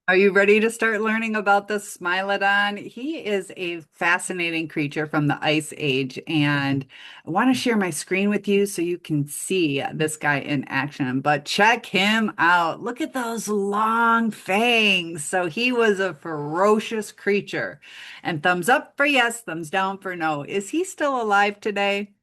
Are you ready to start learning about the Smilodon? He is a fascinating creature from the Ice Age, and I want to share my screen with you so you can see this guy in action. But check him out. Look at those long fangs. So he was a ferocious creature. And thumbs up for yes, thumbs down for no. Is he still alive today?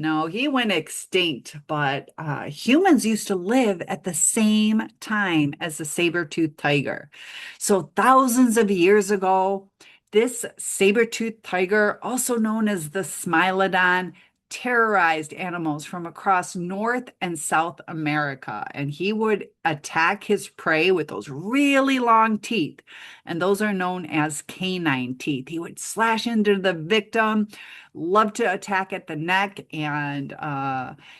No, he went extinct, but humans used to live at the same time as the saber tooth tiger. So, thousands of years ago, this saber tooth tiger, also known as the Smilodon, terrorized animals from across North and South America. And he would attack his prey with those really long teeth, and those are known as canine teeth. He would slash into the victim, loved to attack at the neck, and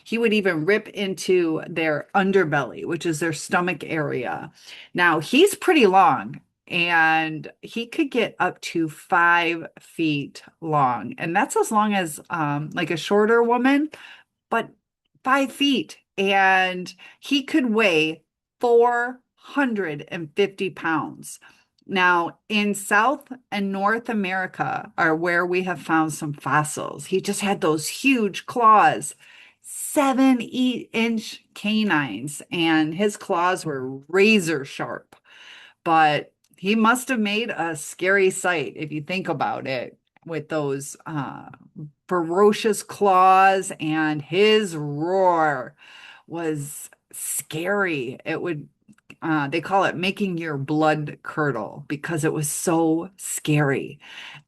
he would even rip into their underbelly, which is their stomach area. Now, he's pretty long. And he could get up to 5 feet long. And that's as long as like a shorter woman, but 5 feet. And he could weigh 450 pounds. Now, in South and North America are where we have found some fossils. He just had those huge claws, 7-inch canines, and his claws were razor sharp. But he must have made a scary sight if you think about it, with those ferocious claws, and his roar was scary. It would they call it making your blood curdle because it was so scary.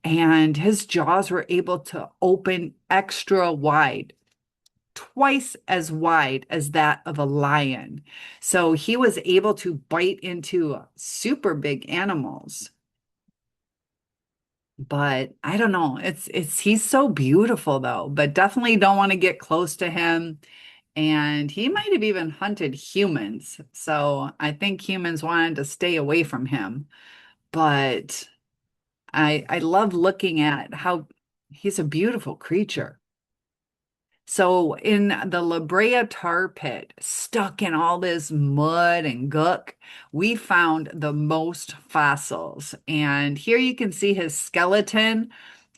And his jaws were able to open extra wide, twice as wide as that of a lion. So he was able to bite into super big animals. But I don't know. It's he's so beautiful though, but definitely don't want to get close to him. And he might have even hunted humans. So I think humans wanted to stay away from him. But I love looking at how he's a beautiful creature. So in the La Brea tar pit, stuck in all this mud and gook, we found the most fossils. And here you can see his skeleton,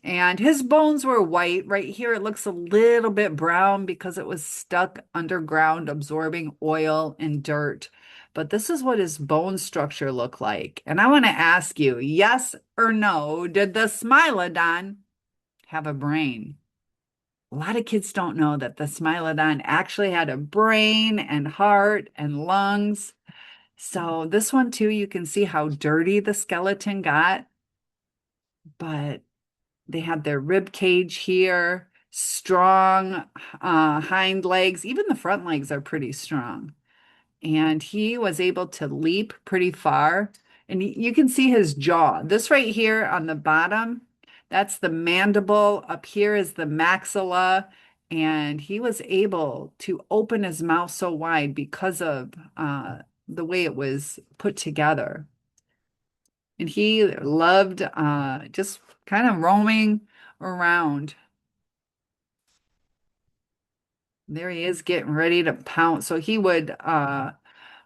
and his bones were white. Right here, it looks a little bit brown because it was stuck underground, absorbing oil and dirt. But this is what his bone structure looked like. And I want to ask you, yes or no, did the Smilodon have a brain? A lot of kids don't know that the Smilodon actually had a brain and heart and lungs. So this one too, you can see how dirty the skeleton got, but they had their rib cage here, strong hind legs. Even the front legs are pretty strong. And he was able to leap pretty far. And you can see his jaw. This right here on the bottom, that's the mandible. Up here is the maxilla. And he was able to open his mouth so wide because of the way it was put together. And he loved just kind of roaming around. There he is getting ready to pounce. So he would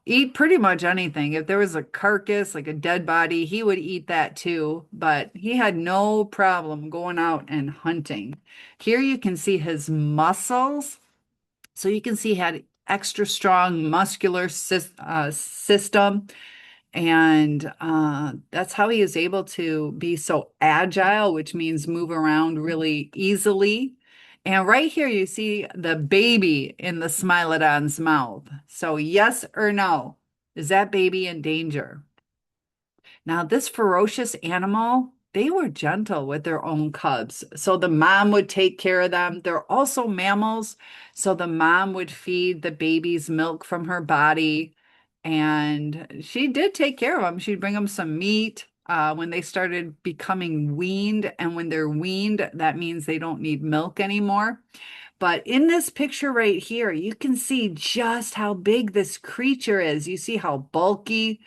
eat pretty much anything. If there was a carcass, like a dead body, he would eat that too. But he had no problem going out and hunting. Here you can see his muscles. So you can see he had extra strong muscular system. And that's how he is able to be so agile, which means move around really easily. And right here, you see the baby in the Smilodon's mouth. So, yes or no, is that baby in danger? Now, this ferocious animal, they were gentle with their own cubs. So the mom would take care of them. They're also mammals. So the mom would feed the babies milk from her body. And she did take care of them. She'd bring them some meat when they started becoming weaned. And when they're weaned, that means they don't need milk anymore. But in this picture right here, you can see just how big this creature is. You see how bulky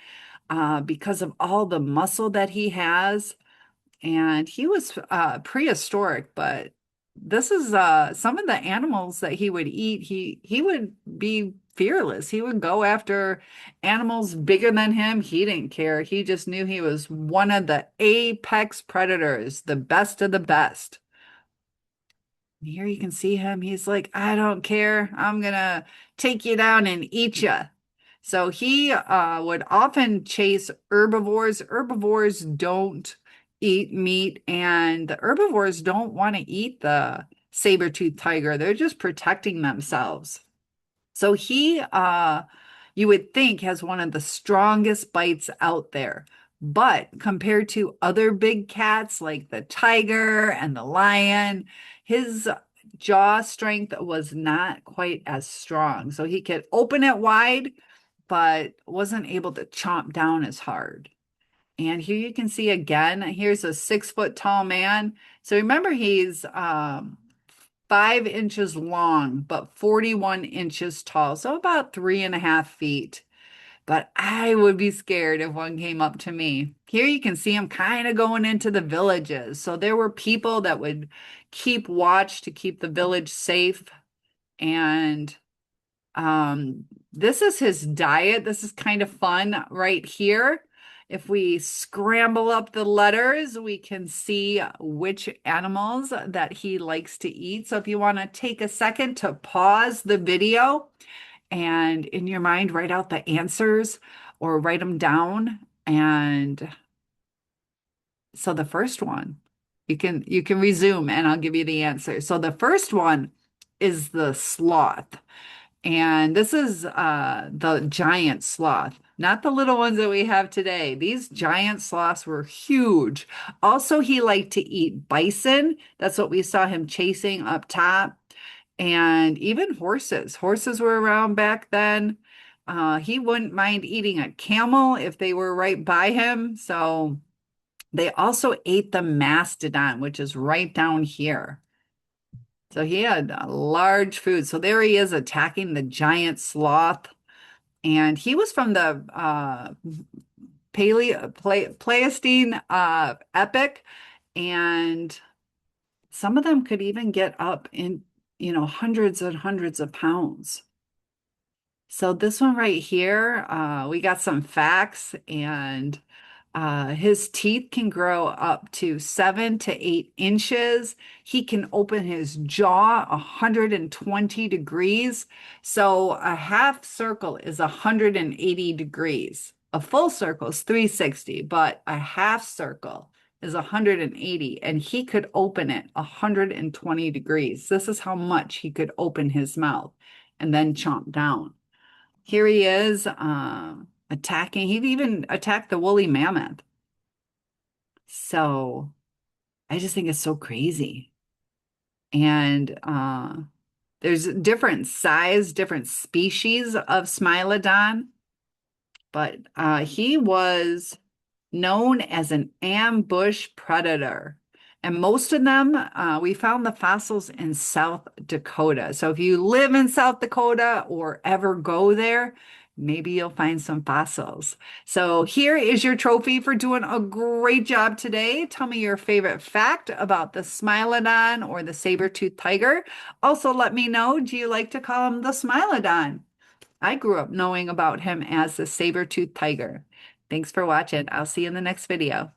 because of all the muscle that he has. And he was prehistoric, but this is some of the animals that he would eat. He would be fearless. He would go after animals bigger than him. He didn't care. He just knew he was one of the apex predators, the best of the best. Here you can see him. He's like, I don't care. I'm gonna take you down and eat you. So he would often chase herbivores. Herbivores don't eat meat, and the herbivores don't want to eat the saber-toothed tiger. They're just protecting themselves. So he, you would think, has one of the strongest bites out there. But compared to other big cats like the tiger and the lion, his jaw strength was not quite as strong. So he could open it wide, but wasn't able to chomp down as hard. And here you can see again, here's a 6 foot tall man. So remember, he's 5 inches long, but 41 inches tall. So about 3.5 feet. But I would be scared if one came up to me. Here you can see him kind of going into the villages. So there were people that would keep watch to keep the village safe. And this is his diet. This is kind of fun right here. If we scramble up the letters, we can see which animals that he likes to eat. So if you want to take a second to pause the video and in your mind write out the answers or write them down. And so the first one, you can resume and I'll give you the answer. So the first one is the sloth. And this is the giant sloth, not the little ones that we have today. These giant sloths were huge. Also, he liked to eat bison. That's what we saw him chasing up top. And even horses. Horses were around back then. He wouldn't mind eating a camel if they were right by him. So they also ate the mastodon, which is right down here. So he had a large food. So there he is attacking the giant sloth. And he was from the Pleistocene epoch. And some of them could even get up in, hundreds and hundreds of pounds. So this one right here, we got some facts, and his teeth can grow up to 7 to 8 inches. He can open his jaw 120 degrees. So a half circle is 180 degrees. A full circle is 360, but a half circle is 180, and he could open it 120 degrees. This is how much he could open his mouth and then chomp down. Here he is attacking. He even attacked the woolly mammoth. So I just think it's so crazy. And there's different size, different species of Smilodon, but he was known as an ambush predator. And most of them, we found the fossils in South Dakota. So if you live in South Dakota or ever go there, maybe you'll find some fossils. So here is your trophy for doing a great job today. Tell me your favorite fact about the Smilodon or the saber-toothed tiger. Also, let me know, do you like to call him the Smilodon? I grew up knowing about him as the saber-toothed tiger. Thanks for watching. I'll see you in the next video.